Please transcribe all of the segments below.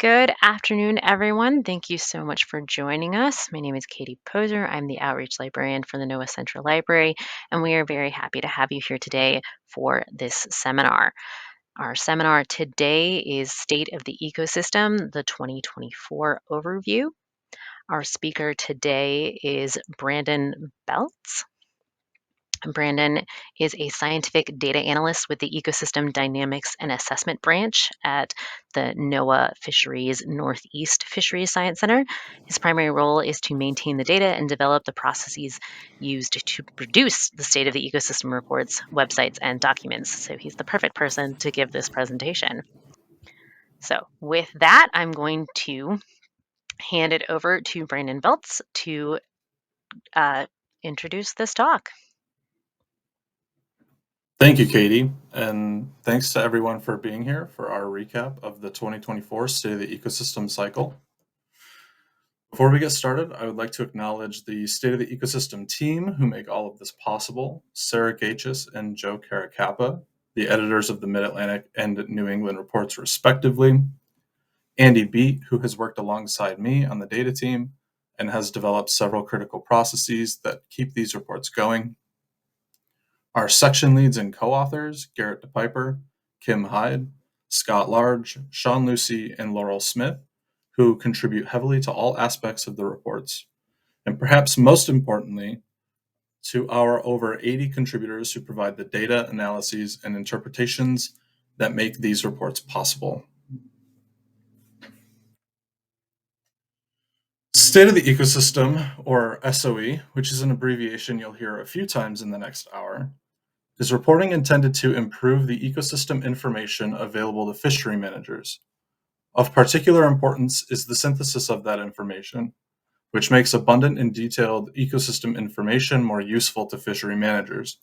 Good afternoon, everyone. Thank you so much for joining us. My name is Katie Poser. I'm the Outreach Librarian for the NOAA Central Library, and we are very happy to have you here today for this seminar. Our seminar today is State of the Ecosystem, the 2024 Overview. Our speaker today is Brandon Beltz. Brandon is a scientific data analyst with the Ecosystem Dynamics and Assessment Branch at the NOAA Fisheries Northeast Fisheries Science Center. His primary role is to maintain the data and develop the processes used to produce the State of the Ecosystem reports, websites, and documents. So he's the perfect person to give this presentation. So with that, I'm going to hand it over to Brandon Beltz to introduce this talk. Thank you, Katie, and thanks to everyone for being here for our recap of the 2024 State of the Ecosystem cycle. Before we get started, I would like to acknowledge the State of the Ecosystem team who make all of this possible: Sarah Gachis and Joe Caracappa, the editors of the Mid-Atlantic and New England reports respectively; Andy Beat, who has worked alongside me on the data team and has developed several critical processes that keep these reports going; our section leads and co-authors, Garrett DePiper, Kim Hyde, Scott Large, Sean Lucy, and Laurel Smith, who contribute heavily to all aspects of the reports; and perhaps most importantly, to our over 80 contributors who provide the data, analyses, and interpretations that make these reports possible. State of the Ecosystem, or SOE, which is an abbreviation you'll hear a few times in the next hour, is reporting intended to improve the ecosystem information available to fishery managers. Of particular importance is the synthesis of that information, which makes abundant and detailed ecosystem information more useful to fishery managers.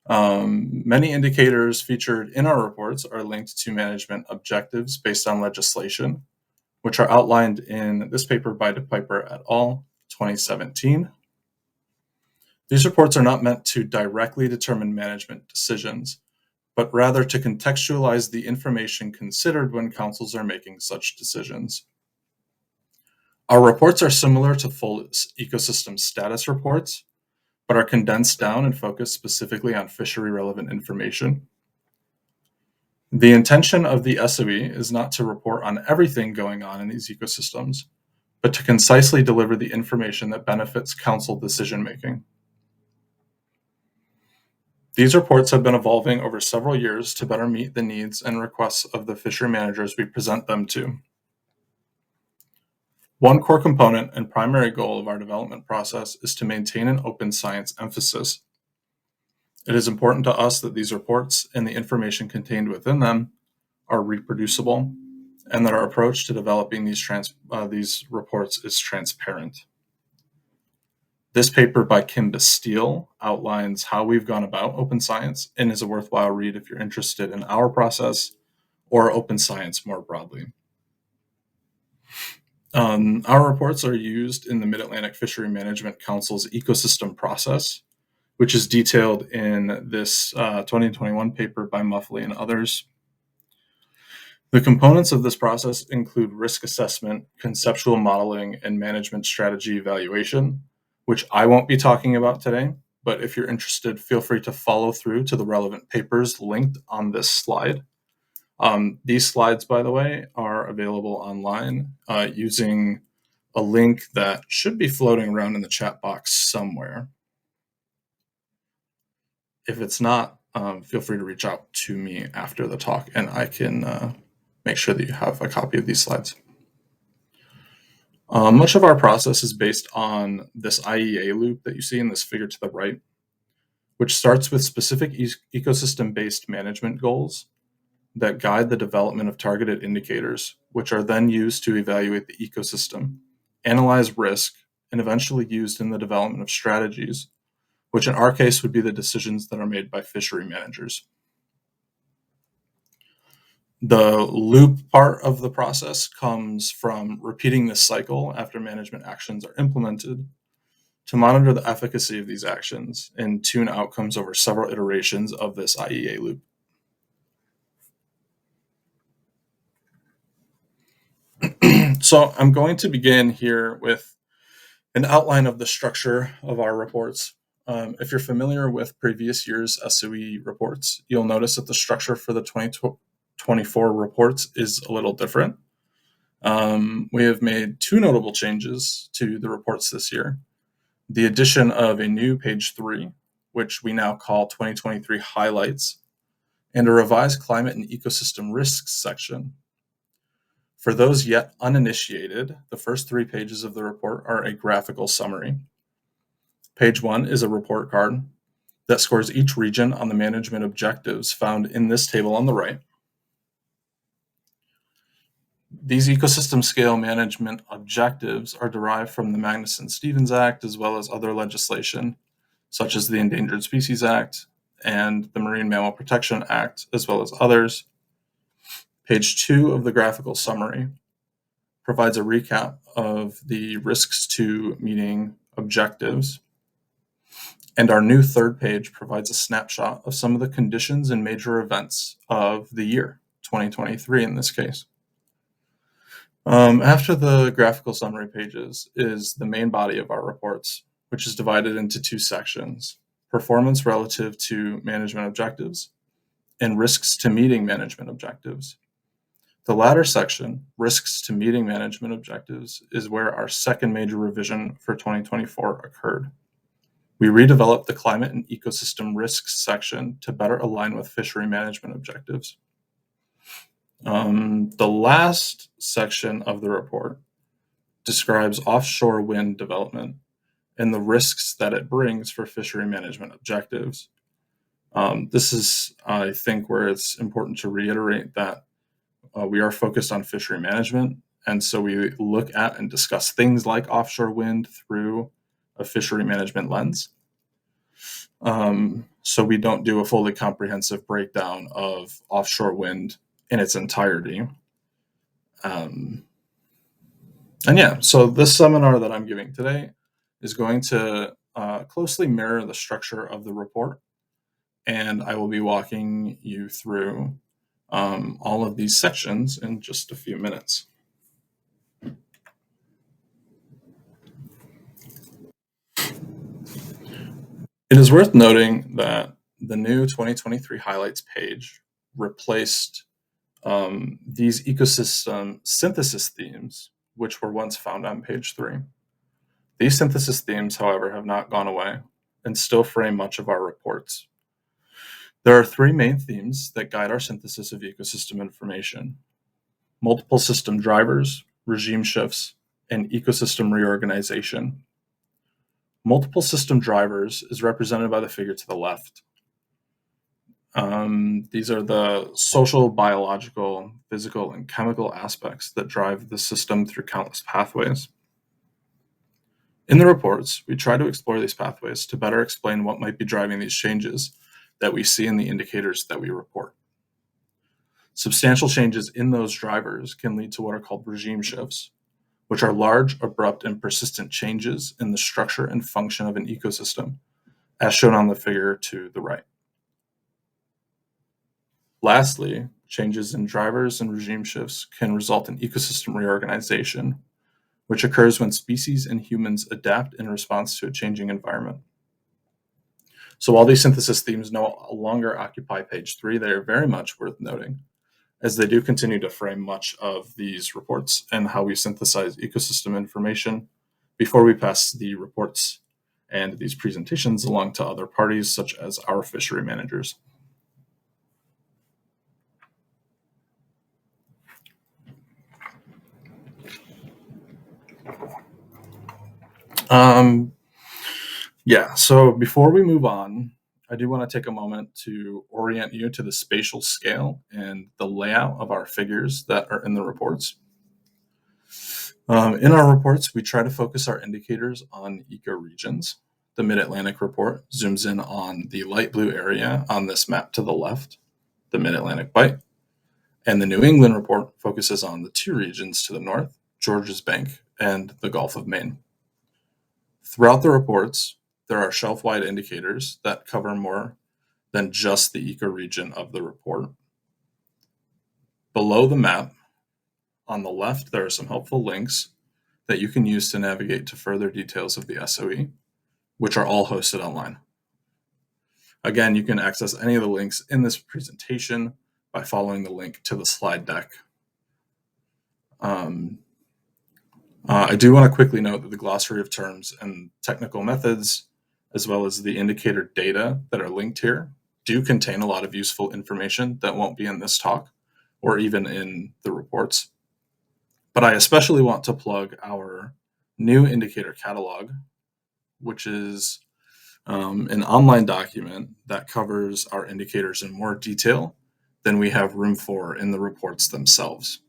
Many indicators featured in our reports are linked to management objectives based on legislation, which are outlined in this paper by DePiper et al., 2017. These reports are not meant to directly determine management decisions, but rather to contextualize the information considered when councils are making such decisions. Our reports are similar to full ecosystem status reports, but are condensed down and focused specifically on fishery-relevant information. The intention of the SOE is not to report on everything going on in these ecosystems, but to concisely deliver the information that benefits council decision-making. These reports have been evolving over several years to better meet the needs and requests of the fishery managers we present them to. One core component and primary goal of our development process is to maintain an open science emphasis. It is important to us that these reports and the information contained within them are reproducible, and that our approach to developing these reports is transparent. This paper by Kim Bastille outlines how we've gone about open science and is a worthwhile read if you're interested in our process or open science more broadly. Our reports are used in the Mid-Atlantic Fishery Management Council's ecosystem process, which is detailed in this 2021 paper by Muffley and others. The components of this process include risk assessment, conceptual modeling, and management strategy evaluation, which I won't be talking about today, but if you're interested, feel free to follow through to the relevant papers linked on this slide. These slides, by the way, are available online using a link that should be floating around in the chat box somewhere. If it's not, feel free to reach out to me after the talk and I can make sure that you have a copy of these slides. Much of our process is based on this IEA loop that you see in this figure to the right, which starts with specific ecosystem-based management goals that guide the development of targeted indicators, which are then used to evaluate the ecosystem, analyze risk, and eventually used in the development of strategies, which in our case would be the decisions that are made by fishery managers. The loop part of the process comes from repeating this cycle after management actions are implemented to monitor the efficacy of these actions and tune outcomes over several iterations of this IEA loop. So I'm going to begin here with an outline of the structure of our reports. If you're familiar with previous year's SOE reports, you'll notice that the structure for the 2024 reports is a little different. We have made two notable changes to the reports this year. The addition of a new page 3, which we now call 2023 Highlights, and a revised Climate and Ecosystem Risks section. For those yet uninitiated, the first 3 pages of the report are a graphical summary. Page 1 is a report card that scores each region on the management objectives found in this table on the right. These ecosystem scale management objectives are derived from the Magnuson-Stevens Act, as well as other legislation, such as the Endangered Species Act and the Marine Mammal Protection Act, as well as others. Page 2 of the graphical summary provides a recap of the risks to meeting objectives. And our new third page provides a snapshot of some of the conditions and major events of the year, 2023 in this case. After the graphical summary pages is the main body of our reports, which is divided into 2 sections: performance relative to management objectives and risks to meeting management objectives. The latter section, risks to meeting management objectives, is where our second major revision for 2024 occurred. We redeveloped the climate and ecosystem risks section to better align with fishery management objectives. The last section of the report describes offshore wind development and the risks that it brings for fishery management objectives. This is, I think, where it's important to reiterate that we are focused on fishery management, and so we look at and discuss things like offshore wind through a fishery management lens. So we don't do a fully comprehensive breakdown of offshore wind in its entirety. So this seminar that I'm giving today is going to closely mirror the structure of the report, and I will be walking you through all of these sections in just a few minutes. It is worth noting that the new 2023 Highlights page replaced these ecosystem synthesis themes, which were once found on page 3. These synthesis themes, however, have not gone away and still frame much of our reports. There are 3 main themes that guide our synthesis of ecosystem information: multiple system drivers, regime shifts, and ecosystem reorganization. Multiple system drivers is represented by the figure to the left. These are the social, biological, physical, and chemical aspects that drive the system through countless pathways. In the reports, we try to explore these pathways to better explain what might be driving these changes that we see in the indicators that we report. Substantial changes in those drivers can lead to what are called regime shifts, which are large, abrupt, and persistent changes in the structure and function of an ecosystem, as shown on the figure to the right. Lastly, changes in drivers and regime shifts can result in ecosystem reorganization, which occurs when species and humans adapt in response to a changing environment. So while these synthesis themes no longer occupy page 3, they are very much worth noting, as they do continue to frame much of these reports and how we synthesize ecosystem information before we pass the reports and these presentations along to other parties, such as our fishery managers. So before we move on, I do want to take a moment to orient you to the spatial scale and the layout of our figures that are in the reports. In our reports, we try to focus our indicators on ecoregions. The Mid-Atlantic report zooms in on the light blue area on this map to the left, the Mid-Atlantic Bight, and the New England report focuses on the 2 regions to the north, Georges Bank and the Gulf of Maine. Throughout the reports, there are shelf-wide indicators that cover more than just the ecoregion of the report. Below the map, on the left, there are some helpful links that you can use to navigate to further details of the SOE, which are all hosted online. Again, you can access any of the links in this presentation by following the link to the slide deck. I do want to quickly note that the glossary of terms and technical methods, as well as the indicator data that are linked here, do contain a lot of useful information that won't be in this talk or even in the reports. But I especially want to plug our new indicator catalog, which is an online document that covers our indicators in more detail than we have room for in the reports themselves.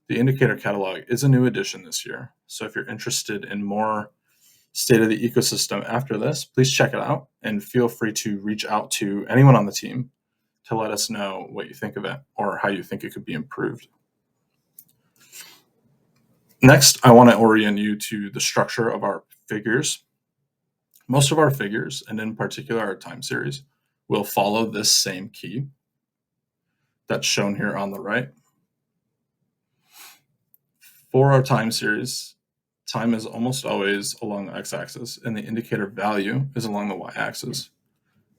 The indicator catalog is a new addition this year, so if you're interested in more state of the ecosystem after this, please check it out and feel free to reach out to anyone on the team to let us know what you think of it or how you think it could be improved. Next, I want to orient you to the structure of our figures. Most of our figures, and in particular our time series, will follow this same key that's shown here on the right. For our time series, time is almost always along the x-axis, and the indicator value is along the y-axis.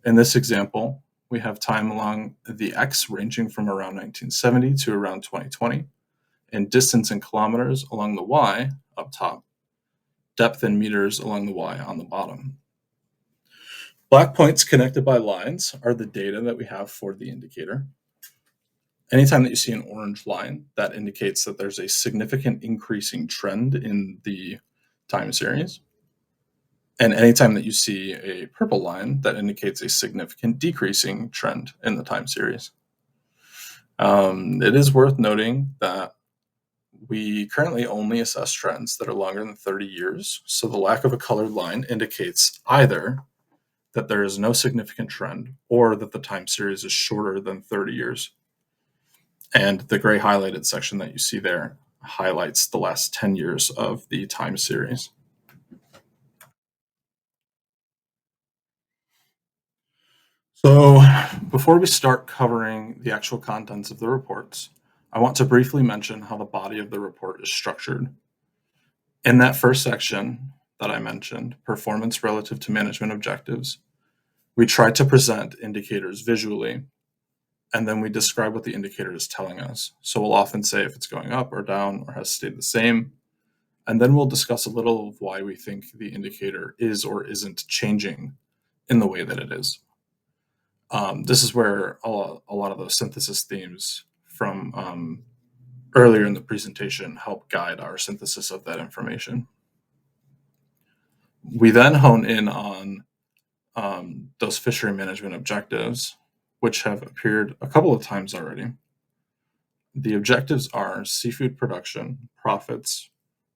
In this example, we have time along the x ranging from around 1970 to around 2020, and distance in kilometers along the y up top, depth in meters along the y on the bottom. Black points connected by lines are the data that we have for the indicator. Anytime that you see an orange line, that indicates that there's a significant increasing trend in the time series. And anytime that you see a purple line, that indicates a significant decreasing trend in the time series. It is worth noting that we currently only assess trends that are longer than 30 years. So the lack of a colored line indicates either that there is no significant trend or that the time series is shorter than 30 years. And the gray highlighted section that you see there highlights the last 10 years of the time series. So before we start covering the actual contents of the reports, I want to briefly mention how the body of the report is structured. In that first section that I mentioned, performance relative to management objectives, we try to present indicators visually, and then we describe what the indicator is telling us. So we'll often say if it's going up or down or has stayed the same, and then we'll discuss a little of why we think the indicator is or isn't changing in the way that it is. This is where a lot of those synthesis themes from earlier in the presentation help guide our synthesis of that information. We then hone in on those fishery management objectives, which have appeared a couple of times already. The objectives are seafood production, profits,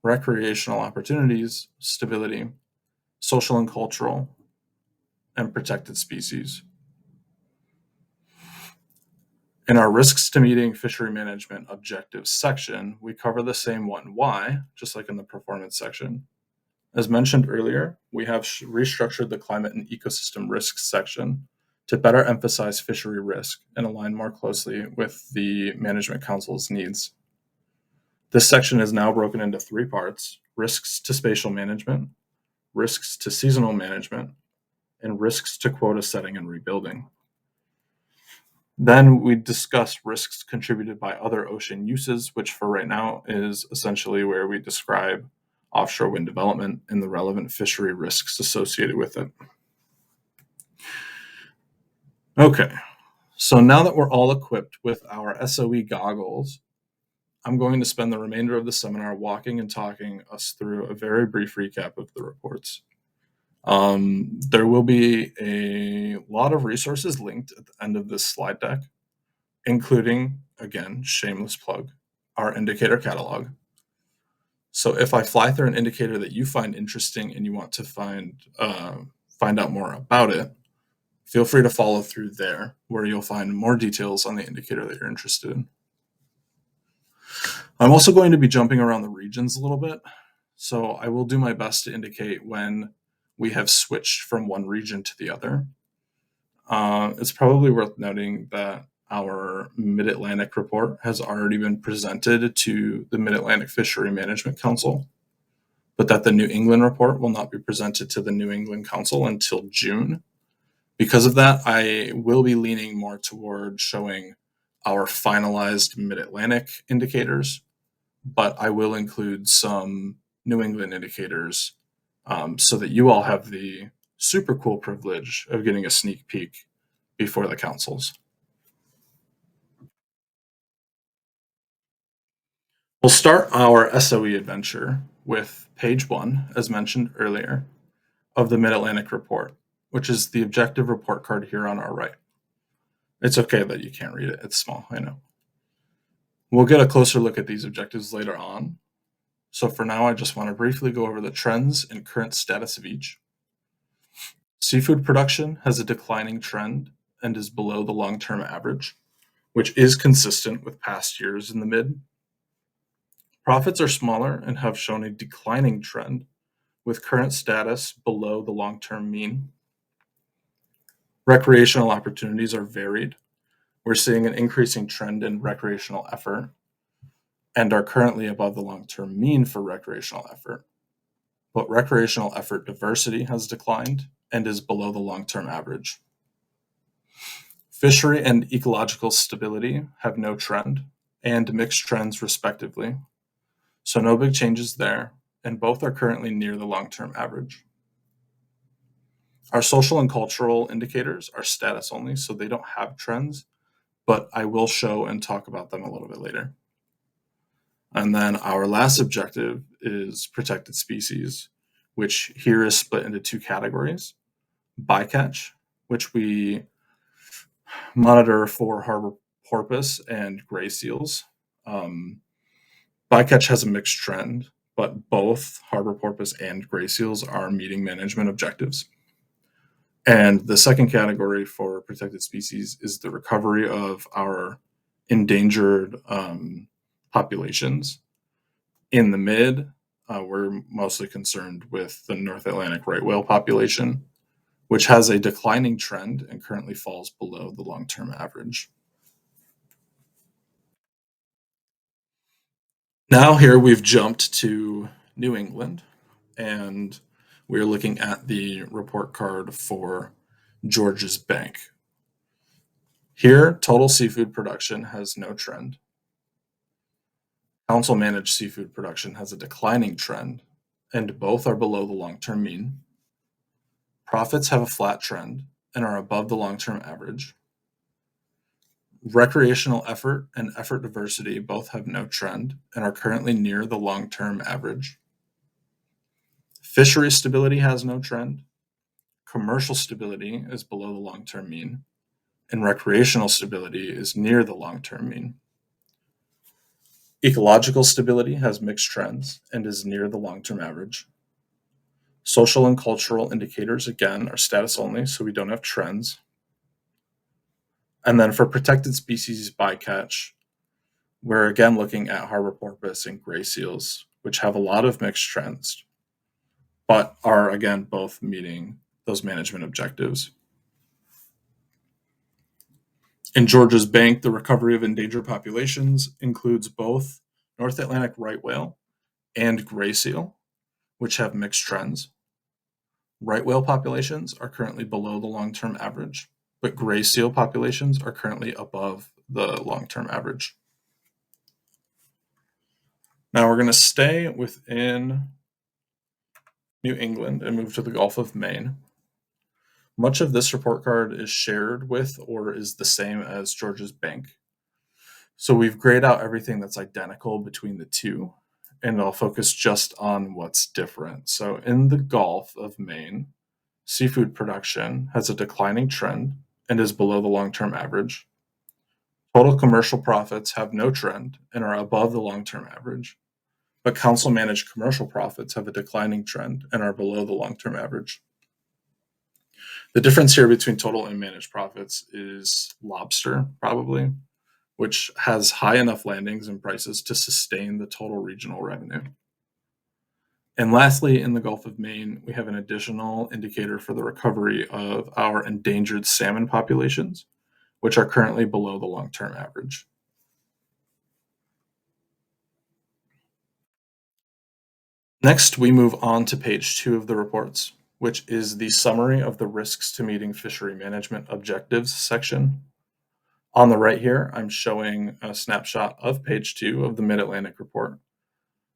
recreational opportunities, stability, social and cultural, and protected species. In our risks to meeting fishery management objectives section, we cover the same one, why, just like in the performance section. As mentioned earlier, we have restructured the climate and ecosystem risks section to better emphasize fishery risk and align more closely with the Management Council's needs. This section is now broken into 3 parts: risks to spatial management, risks to seasonal management, and risks to quota setting and rebuilding. Then we discuss risks contributed by other ocean uses, which for right now is essentially where we describe offshore wind development and the relevant fishery risks associated with it. Okay, so now that we're all equipped with our SOE goggles, I'm going to spend the remainder of the seminar walking and talking us through a very brief recap of the reports. There will be a lot of resources linked at the end of this slide deck, including, again, shameless plug, our indicator catalog. So if I fly through an indicator that you find interesting and you want to find out more about it, feel free to follow through there, where you'll find more details on the indicator that you're interested in. I'm also going to be jumping around the regions a little bit, so I will do my best to indicate when we have switched from one region to the other. It's probably worth noting that our Mid-Atlantic report has already been presented to the Mid-Atlantic Fishery Management Council, but that the New England report will not be presented to the New England Council until June. Because of that, I will be leaning more toward showing our finalized Mid-Atlantic indicators, but I will include some New England indicators so that you all have the super cool privilege of getting a sneak peek before the councils. We'll start our SOE adventure with page 1, as mentioned earlier, of the Mid-Atlantic report, which is the objective report card here on our right. It's okay that you can't read it, it's small, I know. We'll get a closer look at these objectives later on. So for now, I just want to briefly go over the trends and current status of each. Seafood production has a declining trend and is below the long-term average, which is consistent with past years in the mid. Profits are smaller and have shown a declining trend, with current status below the long-term mean. Recreational opportunities are varied. We're seeing an increasing trend in recreational effort and are currently above the long-term mean for recreational effort. But recreational effort diversity has declined and is below the long-term average. Fishery and ecological stability have no trend and mixed trends respectively. So no big changes there, and both are currently near the long-term average. Our social and cultural indicators are status only, so they don't have trends, but I will show and talk about them a little bit later. And then our last objective is protected species, which here is split into 2 categories. Bycatch, which we monitor for harbor porpoise and gray seals. Bycatch has a mixed trend, but both harbor porpoise and gray seals are meeting management objectives. And the second category for protected species is the recovery of our endangered populations. In the mid, we're mostly concerned with the North Atlantic right whale population, which has a declining trend and currently falls below the long-term average. Now here we've jumped to New England, and we're looking at the report card for Georges Bank. Here, total seafood production has no trend. Council managed seafood production has a declining trend, and both are below the long-term mean. Profits have a flat trend and are above the long-term average. Recreational effort and effort diversity both have no trend and are currently near the long-term average. Fishery stability has no trend. Commercial stability is below the long-term mean, and recreational stability is near the long-term mean. Ecological stability has mixed trends and is near the long-term average. Social and cultural indicators, again, are status only, so we don't have trends. And then for protected species bycatch, we're again looking at harbor porpoise and gray seals, which have a lot of mixed trends, but are again both meeting those management objectives. In Georges Bank, the recovery of endangered populations includes both North Atlantic right whale and gray seal, which have mixed trends. Right whale populations are currently below the long-term average, but gray seal populations are currently above the long-term average. Now we're going to stay within New England and move to the Gulf of Maine. Much of this report card is shared with or is the same as Georges Bank. So we've grayed out everything that's identical between the two, and I'll focus just on what's different. So in the Gulf of Maine, seafood production has a declining trend and is below the long-term average. Total commercial profits have no trend and are above the long-term average, but council-managed commercial profits have a declining trend and are below the long-term average. The difference here between total and managed profits is lobster, probably, which has high enough landings and prices to sustain the total regional revenue. And lastly, in the Gulf of Maine, we have an additional indicator for the recovery of our endangered salmon populations, which are currently below the long-term average. Next, we move on to page 2 of the reports, which is the summary of the risks to meeting fishery management objectives section. On the right here, I'm showing a snapshot of page 2 of the Mid-Atlantic report.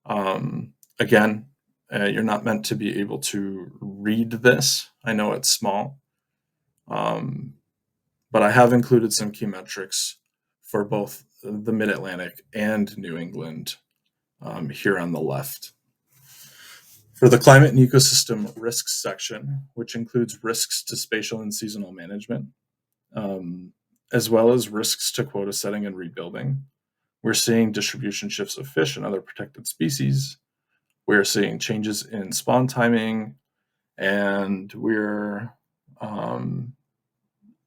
Again, you're not meant to be able to read this. I know it's small, but I have included some key metrics for both the Mid-Atlantic and New England here on the left. For the climate and ecosystem risks section, which includes risks to spatial and seasonal management, as well as risks to quota setting and rebuilding, we're seeing distribution shifts of fish and other protected species. We're seeing changes in spawn timing, and we're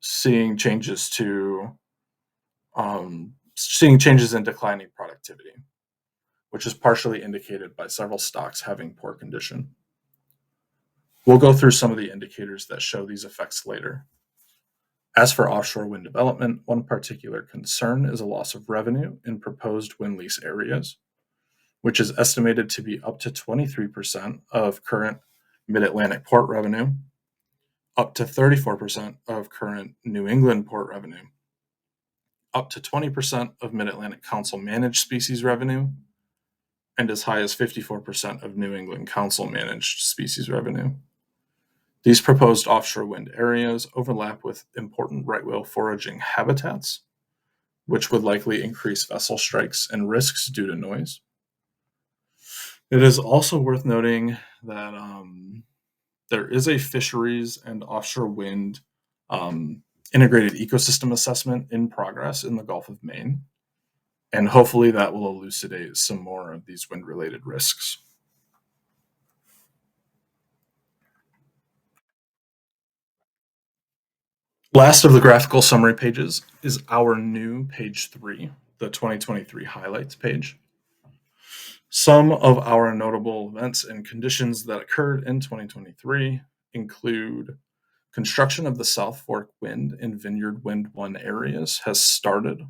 seeing changes in declining productivity, which is partially indicated by several stocks having poor condition. We'll go through some of the indicators that show these effects later. As for offshore wind development, one particular concern is a loss of revenue in proposed wind lease areas, which is estimated to be up to 23% of current Mid-Atlantic port revenue, up to 34% of current New England port revenue, up to 20% of Mid-Atlantic Council managed species revenue, and as high as 54% of New England Council managed species revenue. These proposed offshore wind areas overlap with important right whale foraging habitats, which would likely increase vessel strikes and risks due to noise. It is also worth noting that there is a fisheries and offshore wind integrated ecosystem assessment in progress in the Gulf of Maine, and hopefully that will elucidate some more of these wind-related risks. Last of the graphical summary pages is our new page 3, the 2023 highlights page. Some of our notable events and conditions that occurred in 2023 include construction of the South Fork Wind and Vineyard Wind 1 areas has started.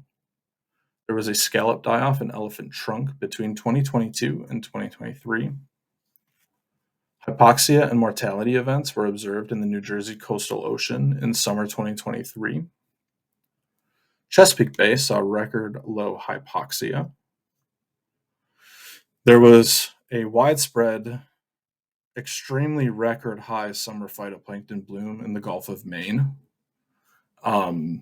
There was a scallop die-off in Elephant Trunk between 2022 and 2023. Hypoxia and mortality events were observed in the New Jersey coastal ocean in summer 2023. Chesapeake Bay saw record low hypoxia. There was a widespread, extremely record high summer phytoplankton bloom in the Gulf of Maine. Kim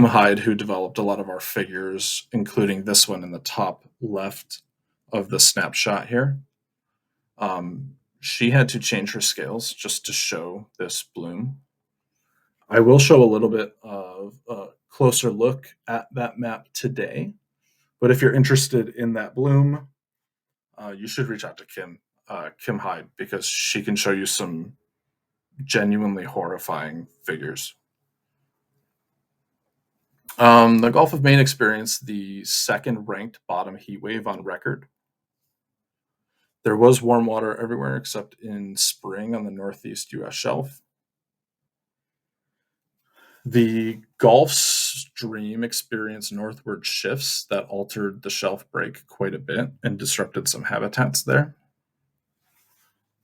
Hyde, who developed a lot of our figures, including this one in the top left of the snapshot here, she had to change her scales just to show this bloom. I will show a little bit of a closer look at that map today, but if you're interested in that bloom, you should reach out to Kim Hyde, because she can show you some genuinely horrifying figures. The Gulf of Maine experienced the second ranked bottom heat wave on record. There was warm water everywhere except in spring on the northeast U.S. shelf. The Gulf Stream experienced northward shifts that altered the shelf break quite a bit and disrupted some habitats there.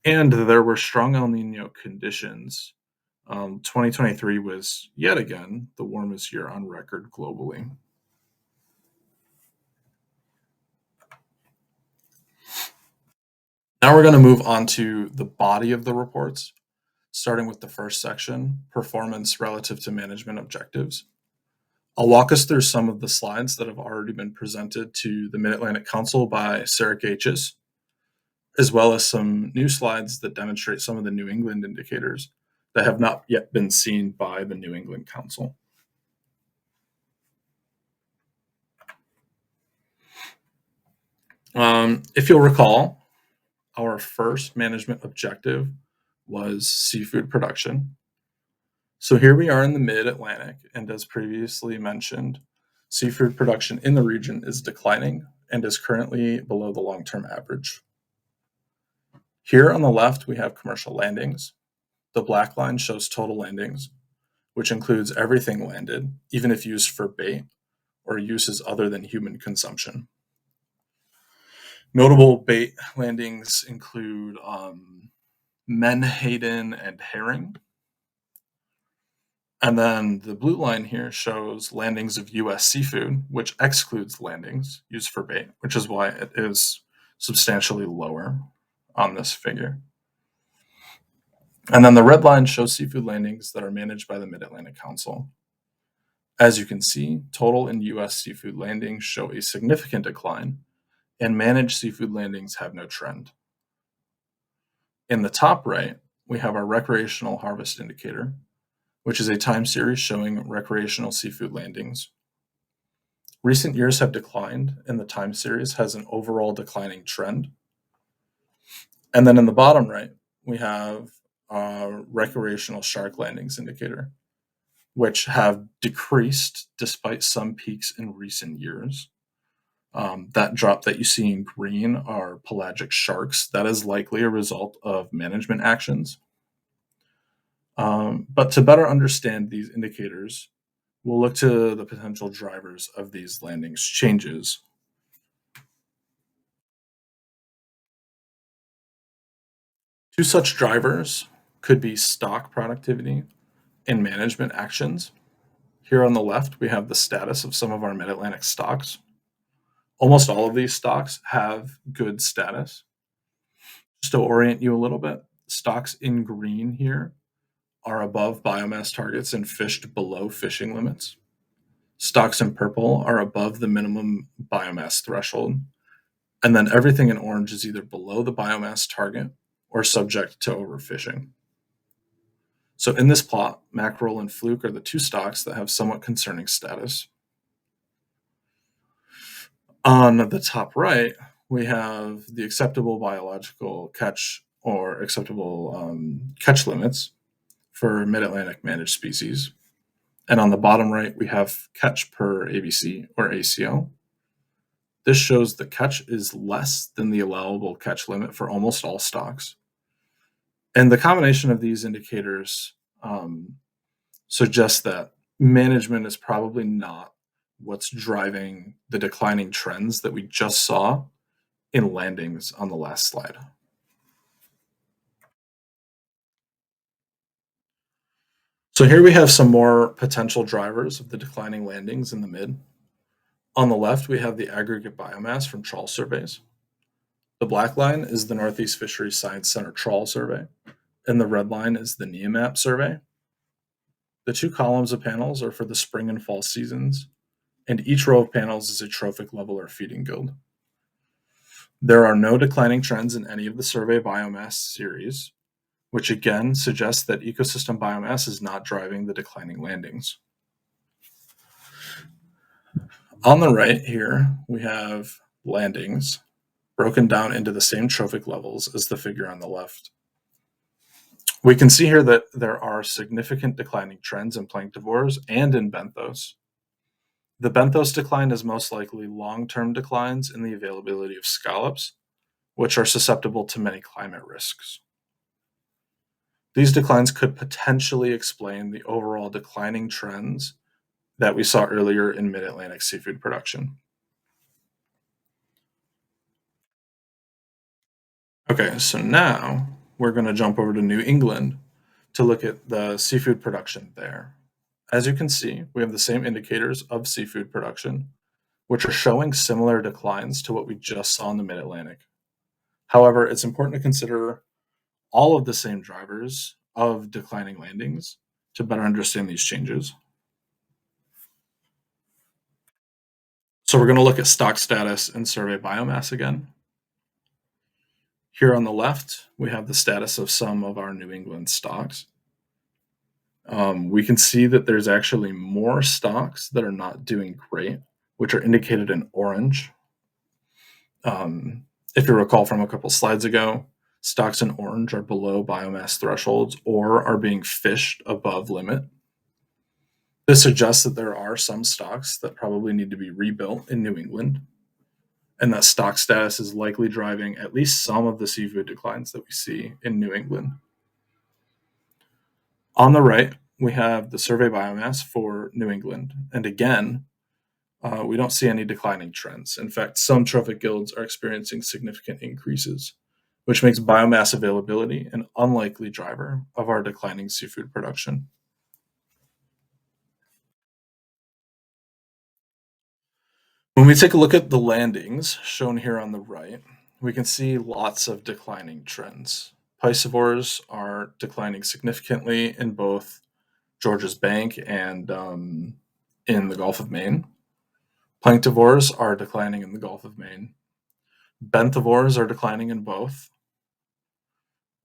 And there were strong El Nino conditions. 2023 was yet again the warmest year on record globally. Now we're going to move on to the body of the reports, starting with the first section, performance relative to management objectives. I'll walk us through some of the slides that have already been presented to the Mid-Atlantic Council by Sarah Gaches, as well as some new slides that demonstrate some of the New England indicators that have not yet been seen by the New England Council. If you'll recall, our first management objective was seafood production. So here we are in the Mid-Atlantic, and as previously mentioned, seafood production in the region is declining and is currently below the long-term average. Here on the left, we have commercial landings. The black line shows total landings, which includes everything landed, even if used for bait or uses other than human consumption. Notable bait landings include menhaden and herring. And then the blue line here shows landings of US seafood, which excludes landings used for bait, which is why it is substantially lower on this figure. And then the red line shows seafood landings that are managed by the Mid-Atlantic Council. As you can see, total in US seafood landings show a significant decline, and managed seafood landings have no trend. In the top right, we have our recreational harvest indicator, which is a time series showing recreational seafood landings. Recent years have declined, and the time series has an overall declining trend. And then in the bottom right, we have our recreational shark landings indicator, which have decreased despite some peaks in recent years. That drop that you see in green are pelagic sharks. That is likely a result of management actions. But to better understand these indicators, we'll look to the potential drivers of these landings changes. Two such drivers could be stock productivity and management actions. Here on the left, we have the status of some of our mid-Atlantic stocks. Almost all of these stocks have good status. Just to orient you a little bit, stocks in green here are above biomass targets and fished below fishing limits. Stocks in purple are above the minimum biomass threshold. And then everything in orange is either below the biomass target or subject to overfishing. So in this plot, mackerel and fluke are the two stocks that have somewhat concerning status. On the top right, we have the acceptable biological catch or acceptable catch limits for mid-Atlantic managed species. And on the bottom right, we have catch per ABC or ACO. This shows the catch is less than the allowable catch limit for almost all stocks. And the combination of these indicators suggests that management is probably not what's driving the declining trends that we just saw in landings on the last slide. So here we have some more potential drivers of the declining landings in the mid. On the left, we have the aggregate biomass from trawl surveys. The black line is the Northeast Fisheries Science Center trawl survey, and the red line is the NEAMAP survey. The two columns of panels are for the spring and fall seasons, and each row of panels is a trophic level or feeding guild. There are no declining trends in any of the survey biomass series, which again suggests that ecosystem biomass is not driving the declining landings. On the right here, we have landings broken down into the same trophic levels as the figure on the left. We can see here that there are significant declining trends in planktivores and in benthos. The benthos decline is most likely long-term declines in the availability of scallops, which are susceptible to many climate risks. These declines could potentially explain the overall declining trends that we saw earlier in mid-Atlantic seafood production. Okay, so now we're going to jump over to New England to look at the seafood production there. As you can see, we have the same indicators of seafood production, which are showing similar declines to what we just saw in the Mid-Atlantic. However, it's important to consider all of the same drivers of declining landings to better understand these changes. So we're going to look at stock status and survey biomass again. Here on the left, we have the status of some of our New England stocks. We can see that there's actually more stocks that are not doing great, which are indicated in orange. If you recall from a couple slides ago, stocks in orange are below biomass thresholds or are being fished above limit. This suggests that there are some stocks that probably need to be rebuilt in New England, and that stock status is likely driving at least some of the seafood declines that we see in New England. On the right, we have the survey biomass for New England. And again, we don't see any declining trends. In fact, some trophic guilds are experiencing significant increases, which makes biomass availability an unlikely driver of our declining seafood production. When we take a look at the landings shown here on the right, we can see lots of declining trends. Piscivores are declining significantly in both Georgia's Bank and in the Gulf of Maine. Planktivores are declining in the Gulf of Maine. Benthivores are declining in both.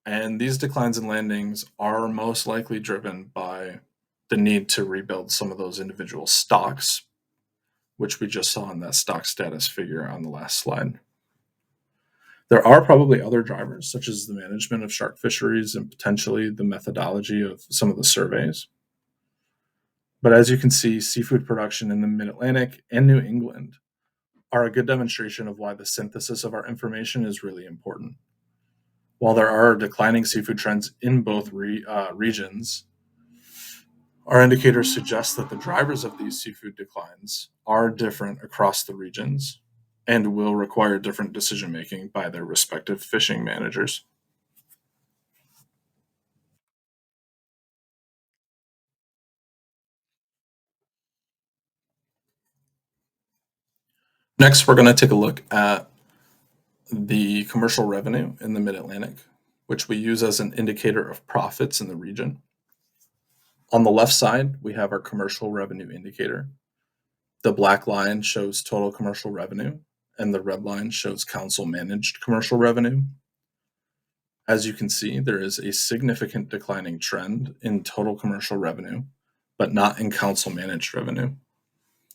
And these declines in landings are most likely driven by the need to rebuild some of those individual stocks, which we just saw in that stock status figure on the last slide. There are probably other drivers, such as the management of shark fisheries and potentially the methodology of some of the surveys. But as you can see, seafood production in the Mid-Atlantic and New England are a good demonstration of why the synthesis of our information is really important. While there are declining seafood trends in both regions, our indicators suggest that the drivers of these seafood declines are different across the regions and will require different decision making by their respective fishing managers. Next, we're going to take a look at the commercial revenue in the Mid-Atlantic, which we use as an indicator of profits in the region. On the left side, we have our commercial revenue indicator. The black line shows total commercial revenue, and the red line shows council managed commercial revenue. As you can see, there is a significant declining trend in total commercial revenue, but not in council managed revenue.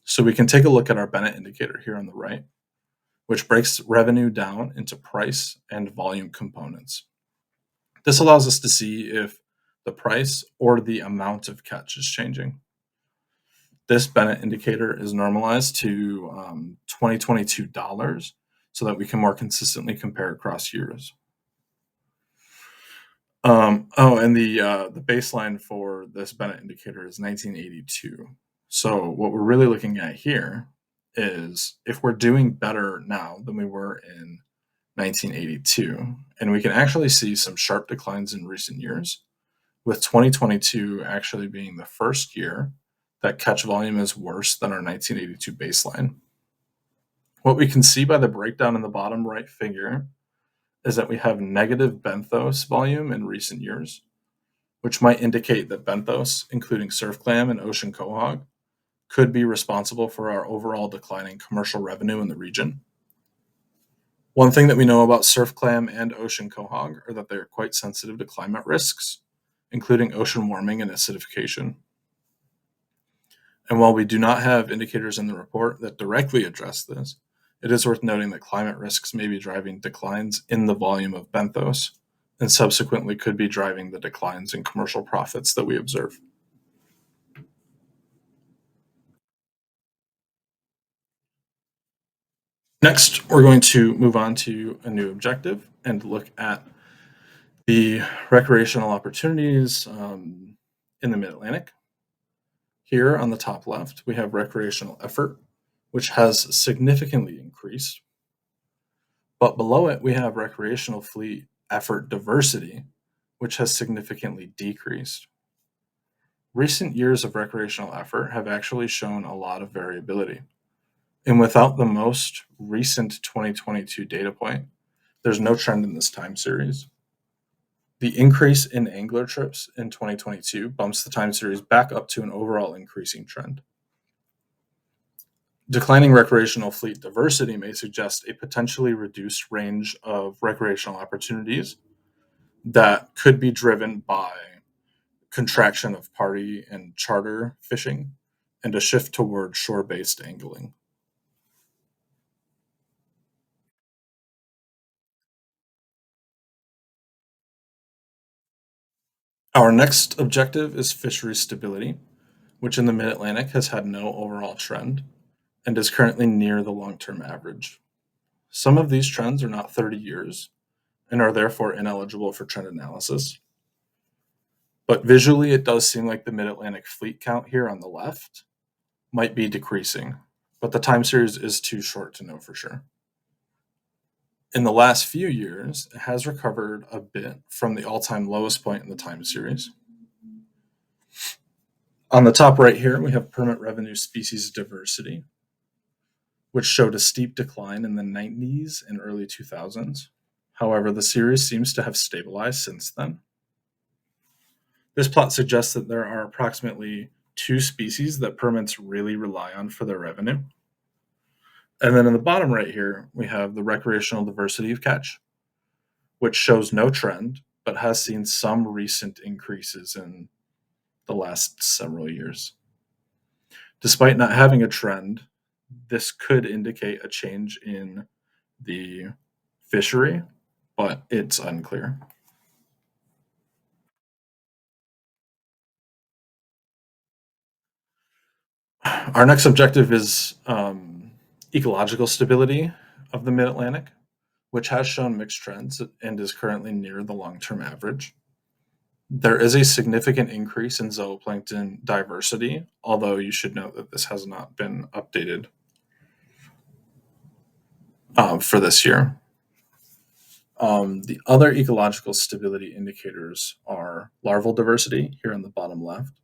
So we can take a look at our Bennett indicator here on the right, which breaks revenue down into price and volume components. This allows us to see if the price or the amount of catch is changing. This Bennett indicator is normalized to 2022 dollars so that we can more consistently compare across years. And the baseline for this Bennett indicator is 1982. So what we're really looking at here is if we're doing better now than we were in 1982, and we can actually see some sharp declines in recent years, with 2022 actually being the first year that catch volume is worse than our 1982 baseline. What we can see by the breakdown in the bottom right figure is that we have negative benthos volume in recent years, which might indicate that benthos, including surf clam and ocean quahog, could be responsible for our overall declining commercial revenue in the region. One thing that we know about surf clam and ocean quahog are that they are quite sensitive to climate risks, including ocean warming and acidification. And while we do not have indicators in the report that directly address this, it is worth noting that climate risks may be driving declines in the volume of benthos and subsequently could be driving the declines in commercial profits that we observe. Next, we're going to move on to a new objective and look at the recreational opportunities in the Mid-Atlantic. Here on the top left, we have recreational effort, which has significantly increased. But below it, we have recreational fleet effort diversity, which has significantly decreased. Recent years of recreational effort have actually shown a lot of variability. And without the most recent 2022 data point, there's no trend in this time series. The increase in angler trips in 2022 bumps the time series back up to an overall increasing trend. Declining recreational fleet diversity may suggest a potentially reduced range of recreational opportunities that could be driven by contraction of party and charter fishing and a shift toward shore-based angling. Our next objective is fishery stability, which in the Mid-Atlantic has had no overall trend and is currently near the long-term average. Some of these trends are not 30 years and are therefore ineligible for trend analysis. But visually, it does seem like the Mid-Atlantic fleet count here on the left might be decreasing, but the time series is too short to know for sure. In the last few years, it has recovered a bit from the all-time lowest point in the time series. On the top right here, we have permit revenue species diversity, which showed a steep decline in the 90s and early 2000s. However, the series seems to have stabilized since then. This plot suggests that there are approximately 2 species that permits really rely on for their revenue. And then in the bottom right here, we have the recreational diversity of catch, which shows no trend, but has seen some recent increases in the last several years. Despite not having a trend, this could indicate a change in the fishery, but it's unclear. Our next objective is ecological stability of the Mid Atlantic, which has shown mixed trends and is currently near the long term average. There is a significant increase in zooplankton diversity, although you should note that this has not been updated for this year. The other ecological stability indicators are larval diversity here on the bottom left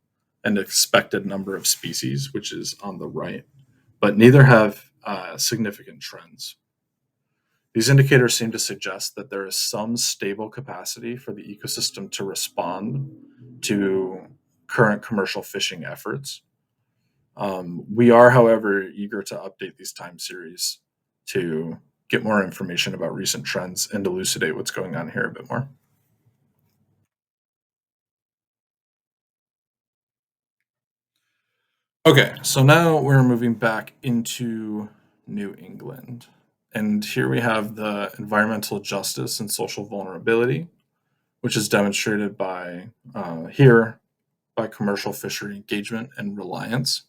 and expected number of species, which is on the right, but neither have significant trends. These indicators seem to suggest that there is some stable capacity for the ecosystem to respond to current commercial fishing efforts. We are, however, eager to update these time series to get more information about recent trends and elucidate what's going on here a bit more. Okay, so now we're moving back into New England. And here we have the environmental justice and social vulnerability, which is demonstrated by here by commercial fishery engagement and reliance.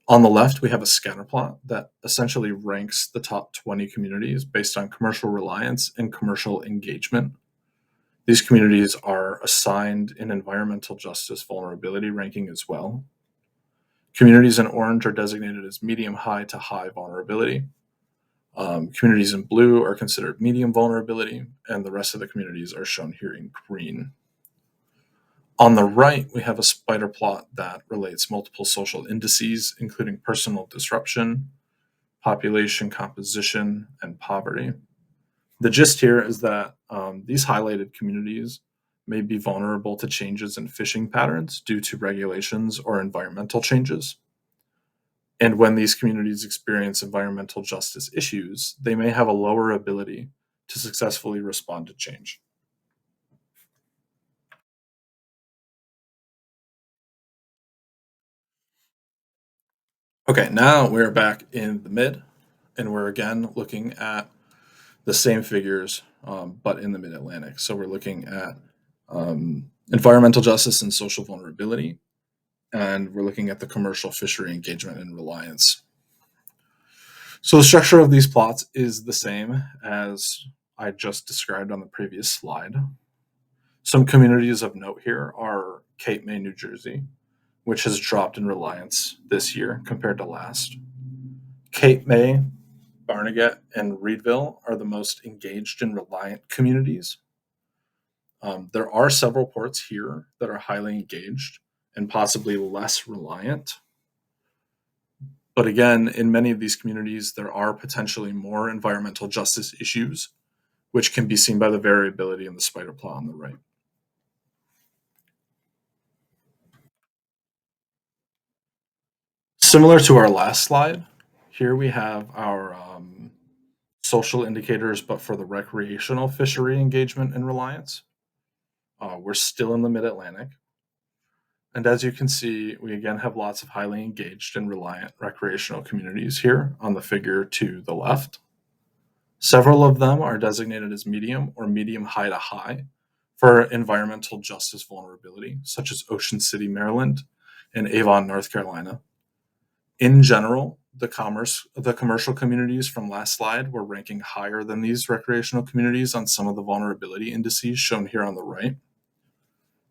On the left, we have a scatter plot that essentially ranks the top 20 communities based on commercial reliance and commercial engagement. These communities are assigned an environmental justice vulnerability ranking as well. Communities in orange are designated as medium high to high vulnerability. Communities in blue are considered medium vulnerability, and the rest of the communities are shown here in green. On the right, we have a spider plot that relates multiple social indices, including personal disruption, population composition, and poverty. The gist here is that these highlighted communities may be vulnerable to changes in fishing patterns due to regulations or environmental changes. And when these communities experience environmental justice issues, they may have a lower ability to successfully respond to change. Okay, now we're back in the mid, and we're again looking at the same figures, but in the Mid Atlantic. So we're looking at environmental justice and social vulnerability, and we're looking at the commercial fishery engagement and reliance. So the structure of these plots is the same as I just described on the previous slide. Some communities of note here are Cape May, New Jersey, which has dropped in reliance this year compared to last. Cape May, Barnegat, and Reedville are the most engaged and reliant communities. There are several ports here that are highly engaged and possibly less reliant. But again, in many of these communities, there are potentially more environmental justice issues, which can be seen by the variability in the spider plot on the right. Similar to our last slide, here we have our social indicators, but for the recreational fishery engagement and reliance. We're still in the Mid Atlantic. And as you can see, we again have lots of highly engaged and reliant recreational communities here on the figure to the left. Several of them are designated as medium or medium high to high for environmental justice vulnerability, such as Ocean City, Maryland, and Avon, North Carolina. In general, the commercial communities from last slide were ranking higher than these recreational communities on some of the vulnerability indices shown here on the right.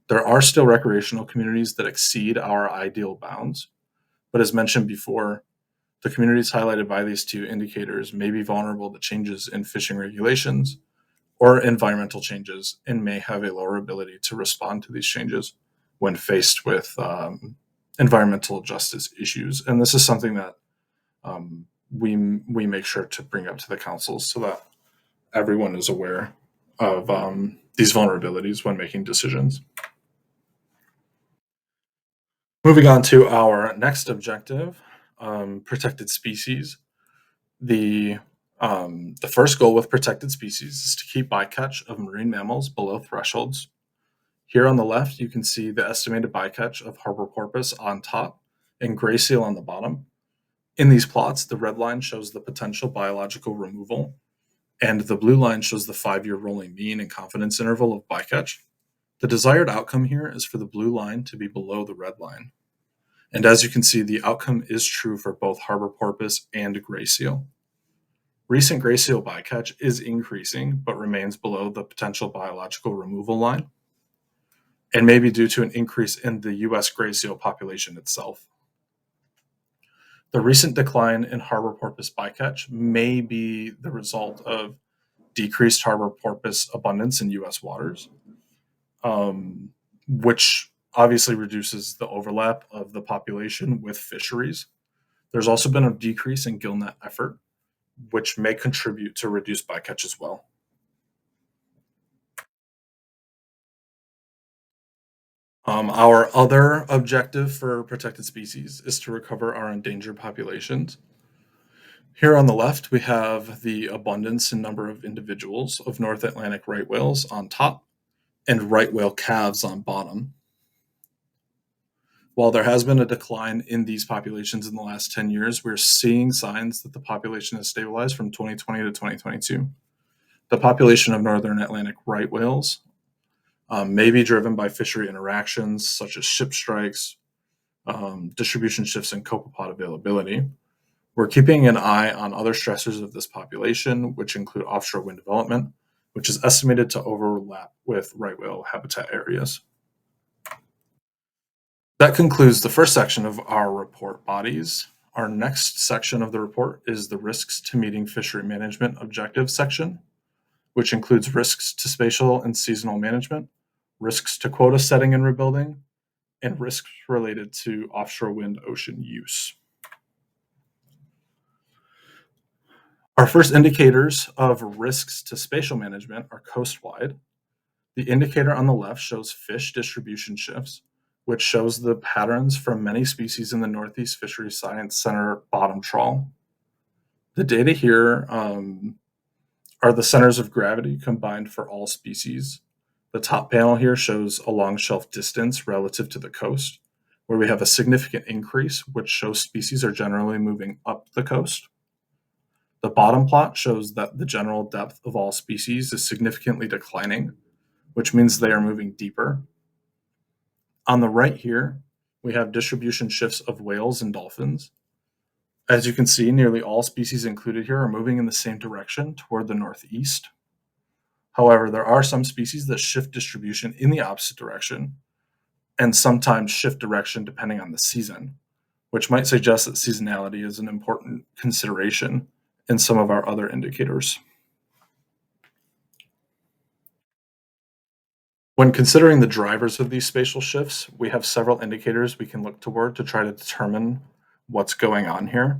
There are still recreational communities that exceed our ideal bounds, but as mentioned before, the communities highlighted by these two indicators may be vulnerable to changes in fishing regulations or environmental changes and may have a lower ability to respond to these changes when faced with environmental justice issues. And this is something that we make sure to bring up to the councils so that everyone is aware of these vulnerabilities when making decisions. Moving on to our next objective, protected species. The first goal with protected species is to keep bycatch of marine mammals below thresholds. Here on the left, you can see the estimated bycatch of harbor porpoise on top and gray seal on the bottom. In these plots, the red line shows the potential biological removal, and the blue line shows the 5-year rolling mean and confidence interval of bycatch. The desired outcome here is for the blue line to be below the red line. And as you can see, the outcome is true for both harbor porpoise and gray seal. Recent gray seal bycatch is increasing, but remains below the potential biological removal line, and may be due to an increase in the U.S. gray seal population itself. The recent decline in harbor porpoise bycatch may be the result of decreased harbor porpoise abundance in U.S. waters, which obviously reduces the overlap of the population with fisheries. There's also been a decrease in gill net effort, which may contribute to reduced bycatch as well. Our other objective for protected species is to recover our endangered populations. Here on the left, we have the abundance and number of individuals of North Atlantic right whales on top and right whale calves on bottom. While there has been a decline in these populations in the last 10 years, we're seeing signs that the population has stabilized from 2020 to 2022. The population of Northern Atlantic right whales may be driven by fishery interactions such as ship strikes, distribution shifts, and copepod availability. We're keeping an eye on other stressors of this population, which include offshore wind development, which is estimated to overlap with right whale habitat areas. That concludes the first section of our report bodies. Our next section of the report is the risks to meeting fishery management objectives section, which includes risks to spatial and seasonal management, risks to quota setting and rebuilding, and risks related to offshore wind ocean use. Our first indicators of risks to spatial management are coastwide. The indicator on the left shows fish distribution shifts, which shows the patterns from many species in the Northeast Fisheries Science Center bottom trawl. The data here are the centers of gravity combined for all species. The top panel here shows a long shelf distance relative to the coast, where we have a significant increase, which shows species are generally moving up the coast. The bottom plot shows that the general depth of all species is significantly declining, which means they are moving deeper. On the right here, we have distribution shifts of whales and dolphins. As you can see, nearly all species included here are moving in the same direction toward the northeast. However, there are some species that shift distribution in the opposite direction and sometimes shift direction depending on the season, which might suggest that seasonality is an important consideration in some of our other indicators. When considering the drivers of these spatial shifts, we have several indicators we can look toward to try to determine what's going on here.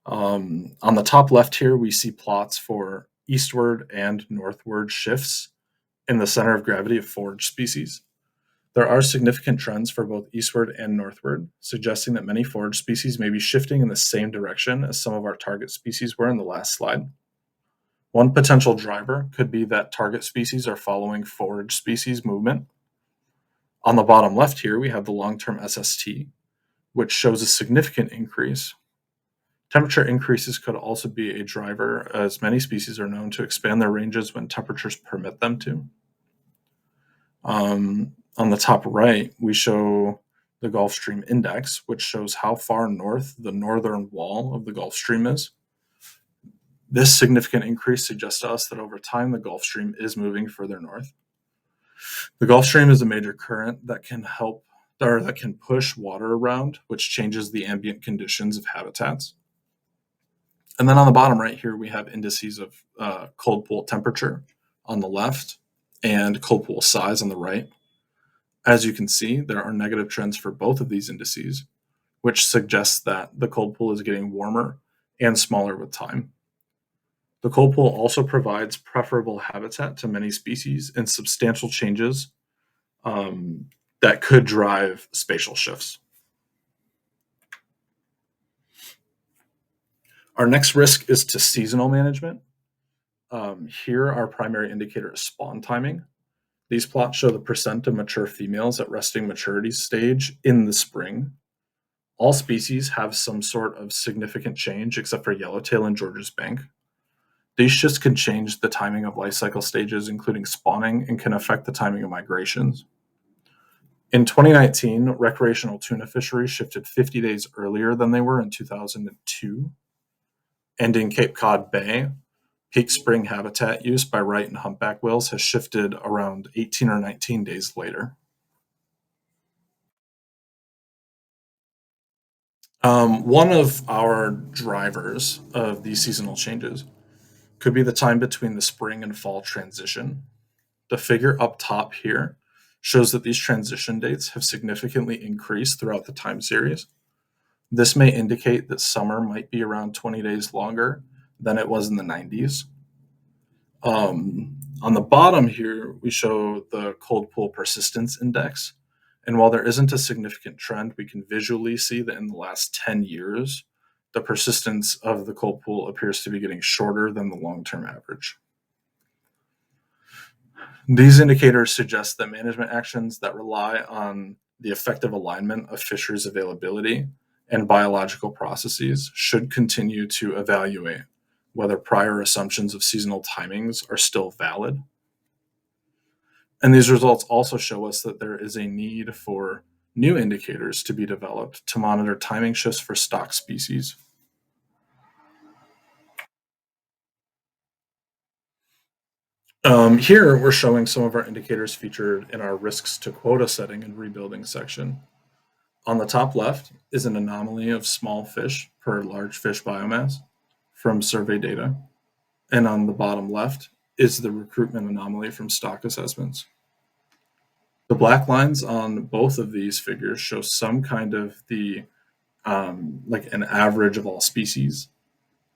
On the top left here, we see plots for eastward and northward shifts in the center of gravity of forage species. There are significant trends for both eastward and northward, suggesting that many forage species may be shifting in the same direction as some of our target species were in the last slide. One potential driver could be that target species are following forage species movement. On the bottom left here, we have the long-term SST, which shows a significant increase. Temperature increases could also be a driver, as many species are known to expand their ranges when temperatures permit them to. On the top right, we show the Gulf Stream Index, which shows how far north the northern wall of the Gulf Stream is. This significant increase suggests to us that over time the Gulf Stream is moving further north. The Gulf Stream is a major current that can help or that can push water around, which changes the ambient conditions of habitats. And then on the bottom right here, we have indices of cold pool temperature on the left and cold pool size on the right. As you can see, there are negative trends for both of these indices, which suggests that the cold pool is getting warmer and smaller with time. The cold pool also provides preferable habitat to many species and substantial changes um, that could drive spatial shifts. Our next risk is to seasonal management. Here, our primary indicator is spawn timing. These plots show the percent of mature females at resting maturity stage in the spring. All species have some sort of significant change except for yellowtail and George's bank. These shifts can change the timing of life cycle stages, including spawning, and can affect the timing of migrations. In 2019, recreational tuna fisheries shifted 50 days earlier than they were in 2002. And in Cape Cod Bay, peak spring habitat use by right and humpback whales has shifted around 18 or 19 days later. One of our drivers of these seasonal changes could be the time between the spring and fall transition. The figure up top here shows that these transition dates have significantly increased throughout the time series. This may indicate that summer might be around 20 days longer than it was in the 90s. On the bottom here, we show the cold pool persistence index. And while there isn't a significant trend, we can visually see that in the last 10 years, the persistence of the cold pool appears to be getting shorter than the long-term average. These indicators suggest that management actions that rely on the effective alignment of fisheries availability and biological processes should continue to evaluate whether prior assumptions of seasonal timings are still valid. And these results also show us that there is a need for new indicators to be developed to monitor timing shifts for stock species. Here, we're showing some of our indicators featured in our risks to quota setting and rebuilding section. On the top left is an anomaly of small fish per large fish biomass from survey data. And on the bottom left is the recruitment anomaly from stock assessments. The black lines on both of these figures show some kind of like an average of all species.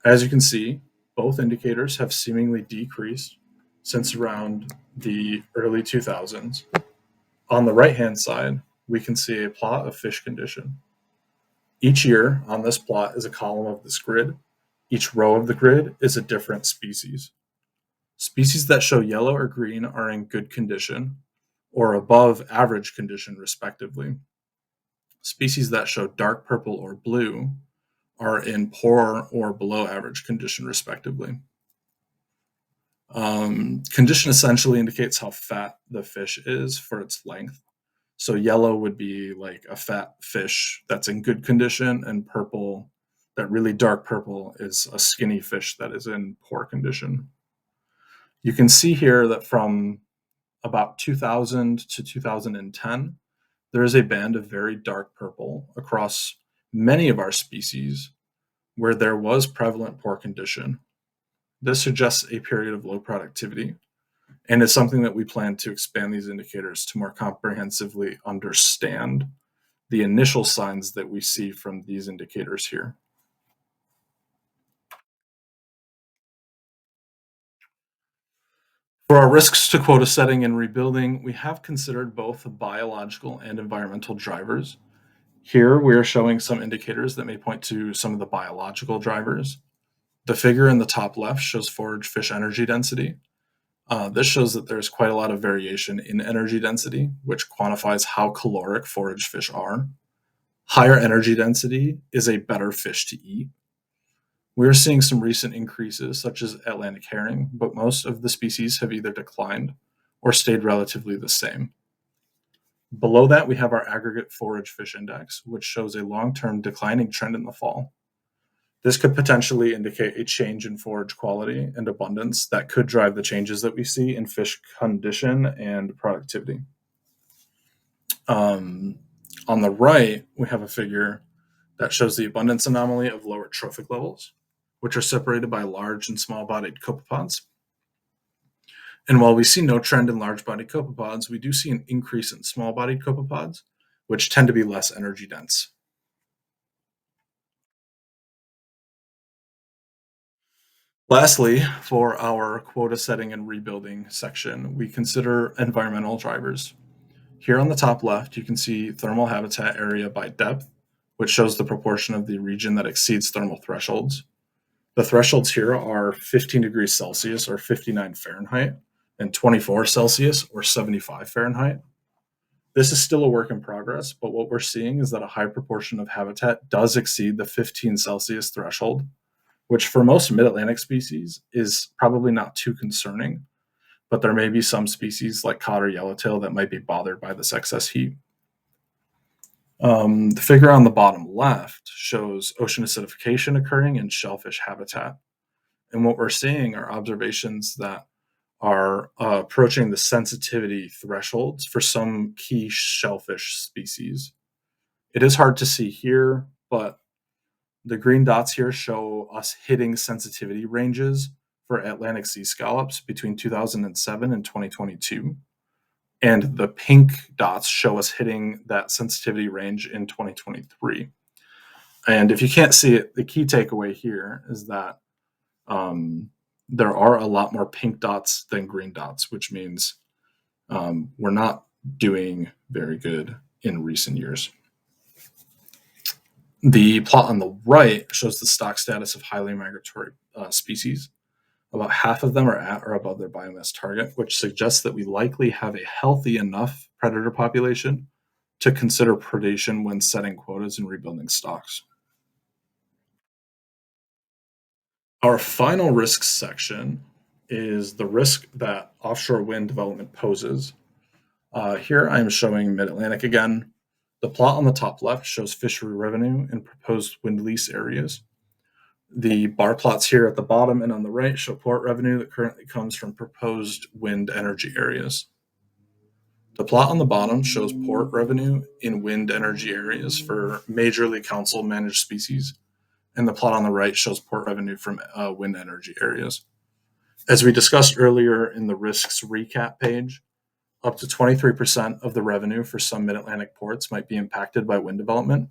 As you can see, both indicators have seemingly decreased since around the early 2000s. On the right-hand side, we can see a plot of fish condition. Each year on this plot is a column of this grid. Each row of the grid is a different species. Species that show yellow or green are in good condition or above average condition, respectively. Species that show dark purple or blue are in poor or below average condition, respectively. Condition essentially indicates how fat the fish is for its length. So yellow would be like a fat fish that's in good condition, and purple, that really dark purple, is a skinny fish that is in poor condition. You can see here that from about 2000 to 2010, there is a band of very dark purple across many of our species where there was prevalent poor condition. This suggests a period of low productivity, and it's something that we plan to expand these indicators to more comprehensively understand the initial signs that we see from these indicators here. For our risks to quota setting and rebuilding, we have considered both biological and environmental drivers. Here, we are showing some indicators that may point to some of the biological drivers. The figure in the top left shows forage fish energy density. This shows that there's quite a lot of variation in energy density, which quantifies how caloric forage fish are. Higher energy density is a better fish to eat. We're seeing some recent increases, such as Atlantic herring, but most of the species have either declined or stayed relatively the same. Below that, we have our aggregate forage fish index, which shows a long-term declining trend in the fall. This could potentially indicate a change in forage quality and abundance that could drive the changes that we see in fish condition and productivity. Um, on the right, we have a figure that shows the abundance anomaly of lower trophic levels, which are separated by large and small bodied copepods. And while we see no trend in large bodied copepods, we do see an increase in small bodied copepods, which tend to be less energy dense. Lastly, for our quota setting and rebuilding section, we consider environmental drivers. Here on the top left, you can see thermal habitat area by depth, which shows the proportion of the region that exceeds thermal thresholds. The thresholds here are 15 degrees Celsius or 59 Fahrenheit and 24 Celsius or 75 Fahrenheit. This is still a work in progress, but what we're seeing is that a high proportion of habitat does exceed the 15 Celsius threshold, which for most Mid-Atlantic species is probably not too concerning, but there may be some species like cod or yellowtail that might be bothered by this excess heat. The figure on the bottom left shows ocean acidification occurring in shellfish habitat. And what we're seeing are observations that are approaching the sensitivity thresholds for some key shellfish species. It is hard to see here, but the green dots here show us hitting sensitivity ranges for Atlantic sea scallops between 2007 and 2022. And the pink dots show us hitting that sensitivity range in 2023. And if you can't see it, the key takeaway here is that there are a lot more pink dots than green dots, which means we're not doing very good in recent years. The plot on the right shows the stock status of highly migratory species. About half of them are at or above their biomass target, which suggests that we likely have a healthy enough predator population to consider predation when setting quotas and rebuilding stocks. Our final risks section is the risk that offshore wind development poses. Here I'm showing Mid-Atlantic again. The plot on the top left shows fishery revenue in proposed wind lease areas. The bar plots here at the bottom and on the right show port revenue that currently comes from proposed wind energy areas. The plot on the bottom shows port revenue in wind energy areas for majorly council managed species, and the plot on the right shows port revenue from wind energy areas. As we discussed earlier in the risks recap page, up to 23% of the revenue for some Mid-Atlantic ports might be impacted by wind development,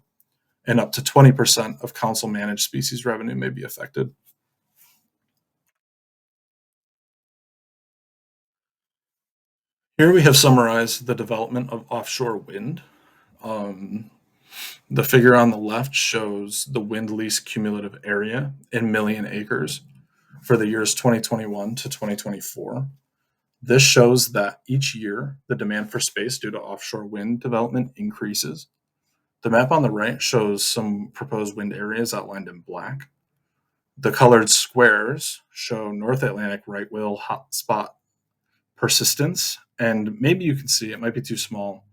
and up to 20% of council managed species revenue may be affected. Here we have summarized the development of offshore wind. The figure on the left shows the wind lease cumulative area in million acres for the years 2021 to 2024. This shows that each year the demand for space due to offshore wind development increases. The map on the right shows some proposed wind areas outlined in black. The colored squares show North Atlantic right whale hotspot persistence, and maybe you can see, it might be too small,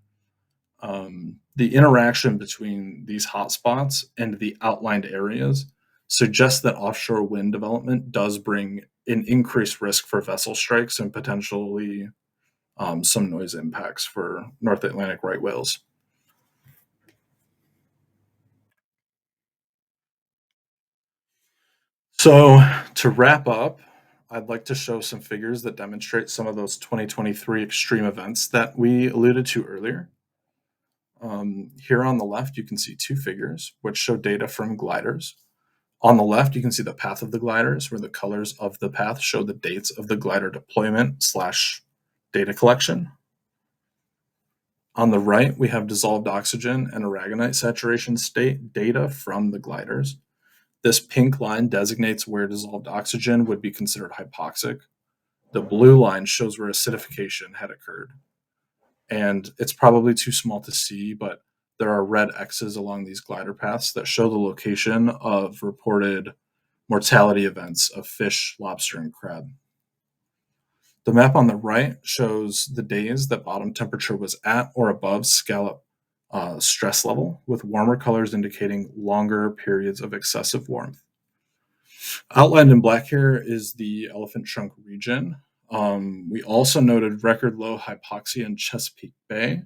the interaction between these hotspots and the outlined areas suggests that offshore wind development does bring an increased risk for vessel strikes and potentially some noise impacts for North Atlantic right whales. So to wrap up, I'd like to show some figures that demonstrate some of those 2023 extreme events that we alluded to earlier. Here on the left, you can see two figures which show data from gliders. On the left, you can see the path of the gliders, where the colors of the path show the dates of the glider deployment / data collection. On the right, we have dissolved oxygen and aragonite saturation state data from the gliders. This pink line designates where dissolved oxygen would be considered hypoxic. The blue line shows where acidification had occurred. And it's probably too small to see, but there are red X's along these glider paths that show the location of reported mortality events of fish, lobster, and crab. The map on the right shows the days that bottom temperature was at or above scallop stress level, with warmer colors indicating longer periods of excessive warmth. Outlined in black here is the Elephant Trunk region. We also noted record low hypoxia in Chesapeake Bay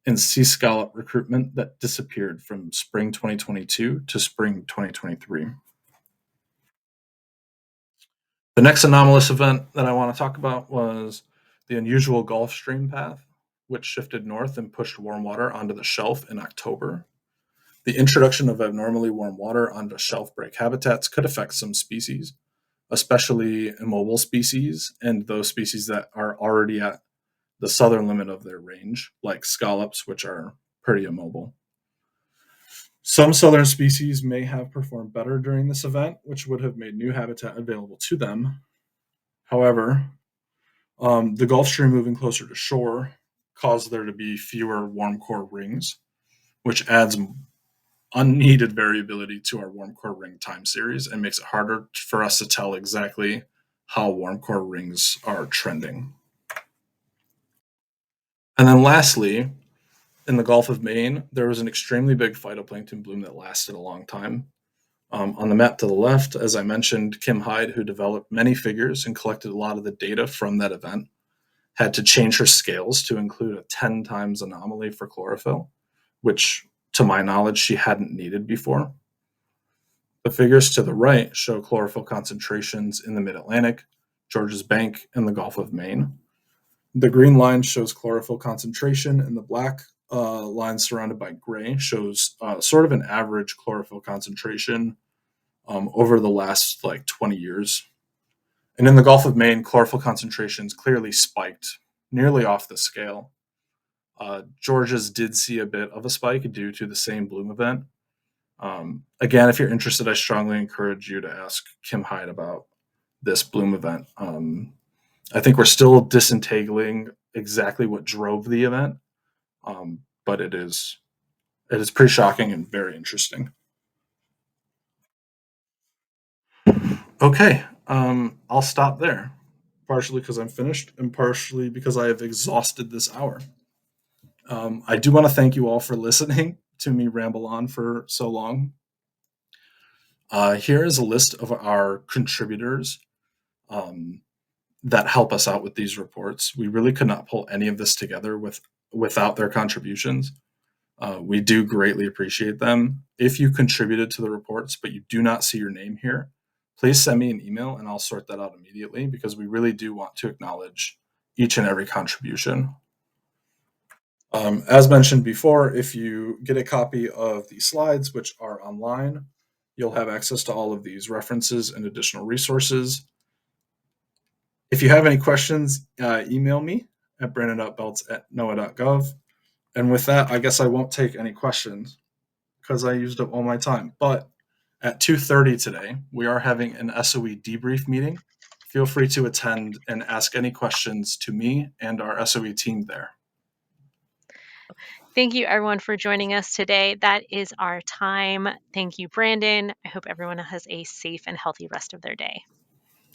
and sea scallop recruitment that disappeared from spring 2022 to spring 2023. The next anomalous event that I want to talk about was the unusual Gulf Stream path, which shifted north and pushed warm water onto the shelf in October. The introduction of abnormally warm water onto shelf break habitats could affect some species, especially immobile species and those species that are already at the southern limit of their range, like scallops, which are pretty immobile. Some southern species may have performed better during this event, which would have made new habitat available to them. However, the Gulf Stream moving closer to shore caused there to be fewer warm core rings, which adds unneeded variability to our warm core ring time series and makes it harder for us to tell exactly how warm core rings are trending. And then lastly, in the Gulf of Maine, there was an extremely big phytoplankton bloom that lasted a long time. On the map to the left, as I mentioned, Kim Hyde, who developed many figures and collected a lot of the data from that event, had to change her scales to include a 10 times anomaly for chlorophyll, which, to my knowledge, she hadn't needed before. The figures to the right show chlorophyll concentrations in the Mid-Atlantic, Georges Bank, and the Gulf of Maine. The green line shows chlorophyll concentration, and the black line surrounded by gray shows sort of an average chlorophyll concentration over the last 20 years. And in the Gulf of Maine, chlorophyll concentrations clearly spiked nearly off the scale. Georges did see a bit of a spike due to the same bloom event. Again, if you're interested, I strongly encourage you to ask Kim Hyde about this bloom event. I think we're still disentangling exactly what drove the event, but it is pretty shocking and very interesting. Okay, I'll stop there, partially because I'm finished and partially because I have exhausted this hour. I do want to thank you all for listening to me ramble on for so long. Here is a list of our contributors um, that help us out with these reports. We really could not pull any of this together without their contributions. We do greatly appreciate them. If you contributed to the reports but you do not see your name here, please send me an email and I'll sort that out immediately because we really do want to acknowledge each and every contribution. As mentioned before, if you get a copy of the slides, which are online, you'll have access to all of these references and additional resources. If you have any questions, email me at brandon.beltz@noaa.gov. And with that, I guess I won't take any questions because I used up all my time. But at 2:30 today, we are having an SOE debrief meeting. Feel free to attend and ask any questions to me and our SOE team there. Thank you, everyone, for joining us today. That is our time. Thank you, Brandon. I hope everyone has a safe and healthy rest of their day.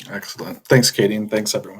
Excellent. Thanks, Katie, and thanks, everyone.